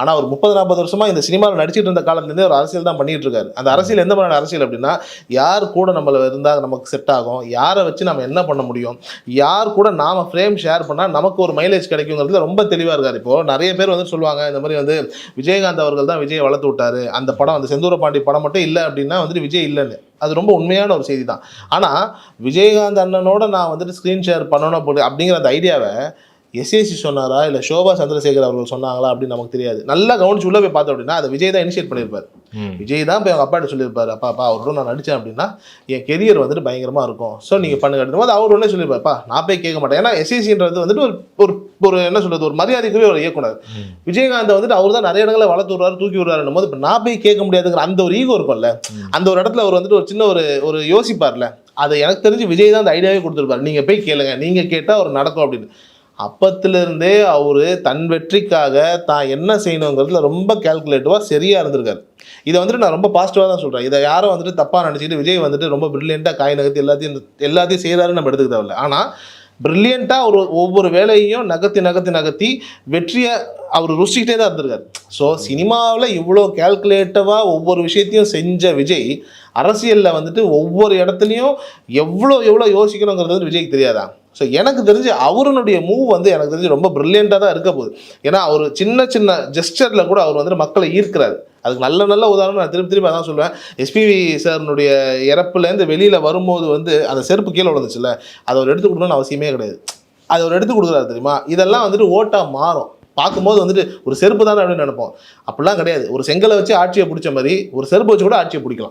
ஆனால் ஒரு 30-40 வருஷமா இந்த சினிமாவில் நடிச்சிட்டு இருந்த காலத்துலேருந்தே ஒரு அரசியல் தான் பண்ணிட்டு இருக்காரு. அந்த அரசியல் எந்த மாதிரியான அரசியல் அப்படின்னா, யார் கூட நம்மள இருந்தால் நமக்கு செட் ஆகும், யாரை வச்சு நம்ம என்ன பண்ண முடியும், யார் கூட நாம ஃப்ரேம் ஷேர் பண்ணால் நமக்கு ஒரு மைலேஜ் கிடைக்குங்கிறதுல ரொம்ப தெளிவாக இருக்காரு. இப்போ நிறைய பேர் வந்து சொல்லுவாங்க இந்த மாதிரி வந்து விஜயகாந்த் அவர்கள் தான் விஜயை வளர்த்து விட்டாரு, அந்த படம் அந்த செந்தூர பாண்டி படம் மட்டும் இல்லை அப்படின்னா வந்துட்டு விஜய் இல்லைன்னு. அது ரொம்ப உண்மையான ஒரு செய்தி தான். ஆனால் விஜயகாந்த் அண்ணனோட நான் வந்துட்டு ஸ்க்ரீன் ஷேர் பண்ணணும் அப்படிங்கிற அந்த ஐடியாவை எஸ்ஏசி சொன்னாரா இல்லை ஷோபா சந்திரசேகர் அவர்கள் சொன்னாங்களா அப்படின்னு நமக்கு தெரியாது. நல்லா கவனிச்சு உள்ள போய் பார்த்தோம் அப்படின்னா அதை விஜய் தான் இனிஷியேட் பண்ணியிருப்பார். விஜய் தான் போய் அவங்க அப்பாட்ட சொல்லியிருப்பாரு, அப்பாப்பா அவரோட நான் நடித்தேன் அப்படின்னா என் கெரியர் வந்துட்டு பயங்கரமாக இருக்கும், ஸோ நீங்கள் பண்ணுங்க போது அவர் ஒன்றே சொல்லியிருப்பாருப்பா, நான் போய் கேட்க மாட்டேன். ஏன்னா எஸ்ஏசின்றது வந்துட்டு ஒரு ஒரு என்ன சொல்றது, ஒரு மரியாதைக்குரிய ஒரு இயக்குனர். விஜயகாந்த் வந்துட்டு அவர் தான் நிறைய இடங்களை வளர்த்து விடுறாரு, தூக்கி விடுறாருன்னும் போது இப்போ நான் போய் கேட்க முடியாதுங்கிற அந்த ஒரு ஈகோ இருக்கும்ல, அந்த ஒரு இடத்துல அவர் வந்துட்டு ஒரு சின்ன ஒரு யோசிப்பார்ல, அதை எனக்கு தெரிஞ்சு விஜய் தான் அந்த ஐடியாவே கொடுத்துருப்பாரு, நீங்கள் போய் கேளுங்க, நீங்கள் கேட்டால் அவர் நடக்கும் அப்படின்னு. அப்பத்திலிருந்தே அவரு தன் வெற்றிக்காக தான் என்ன செய்யணுங்கிறதுல ரொம்ப கால்குலேட்டிவாக சரியாக இருந்திருக்காரு. இதை வந்துட்டு நான் ரொம்ப பாசிட்டிவாக தான் சொல்கிறேன். இதை யாரும் வந்துட்டு தப்பாக நினச்சிட்டு விஜய் வந்துட்டு ரொம்ப பிரில்லியண்ட்டாக காய் நகர்த்தி எல்லாத்தையும் செய்கிறாருன்னு நம்ம எடுத்துக்க தேவையில்லை. ஆனால் பிரில்லியண்ட்டாக ஒவ்வொரு வேலையையும் நகர்த்தி வெற்றியை அவர் ருசிக்கிட்டே தான் இருந்திருக்காரு. ஸோ சினிமாவில் இவ்வளோ கால்குலேட்டிவாக ஒவ்வொரு விஷயத்தையும் செஞ்ச விஜய் அரசியலில் வந்துட்டு ஒவ்வொரு இடத்துலையும் எவ்வளோ யோசிக்கணுங்கிறது வந்து விஜய்க்கு தெரியாதா? ஸோ எனக்கு தெரிஞ்சு அவருடைய மூவ் வந்து எனக்கு தெரிஞ்சு ரொம்ப ப்ரில்லியண்ட்டாக தான் இருக்க போகுது. ஏன்னா அவர் சின்ன ஜெஸ்டரில் கூட அவர் வந்துட்டு மக்களை ஈர்க்கிறாரு. அதுக்கு நல்ல உதாரணம் நான் திருப்பி அதான் சொல்லுவேன். எஸ்பிவி சார்னுடைய இறப்புலேருந்து வெளியில் வரும்போது வந்து அந்த செருப்பு கீழே விழுந்துச்சுல்ல, அதை அவர் எடுத்து கொடுக்கணும்னு அவசியமே கிடையாது. அதை அவர் எடுத்து கொடுக்குறாரு தெரியுமா? இதெல்லாம் வந்துட்டு ஓட்டாக மாறும். பார்க்கும்போது வந்துட்டு ஒரு செருப்பு தானே அப்படின்னு நினைப்போம். அப்படிலாம் கிடையாது. ஒரு செங்கலை வச்சு ஆட்சியை பிடிச்ச மாதிரி ஒரு செருப்பு வச்சு கூட ஆட்சியை பிடிக்கலாம்.